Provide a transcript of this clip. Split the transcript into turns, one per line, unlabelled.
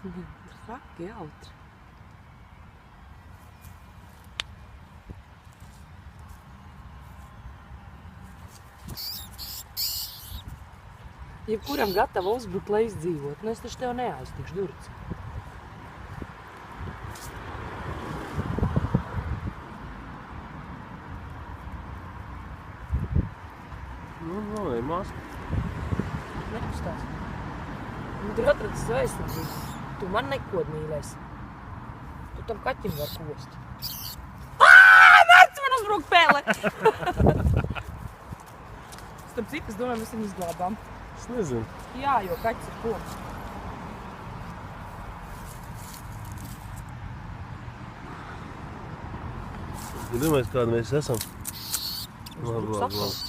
Traki, jautri. Jebkuram gatava uzbrukt, lai izdzīvot. Nu es taču tev neaiztikšu durci.
Nu, ir maska.
Nekustās. Nu, tu atradis aizsardzību. Tu man nekod mīlēsi. Tu tam kaķim var kost. Mērķis man uzbruk pēle! Starp citu, es domāju, mēs viņu izglābām.
Es nezinu.
Jā, jo kaķis ir koks.
Domājies, kāda mēs esam?
Labi.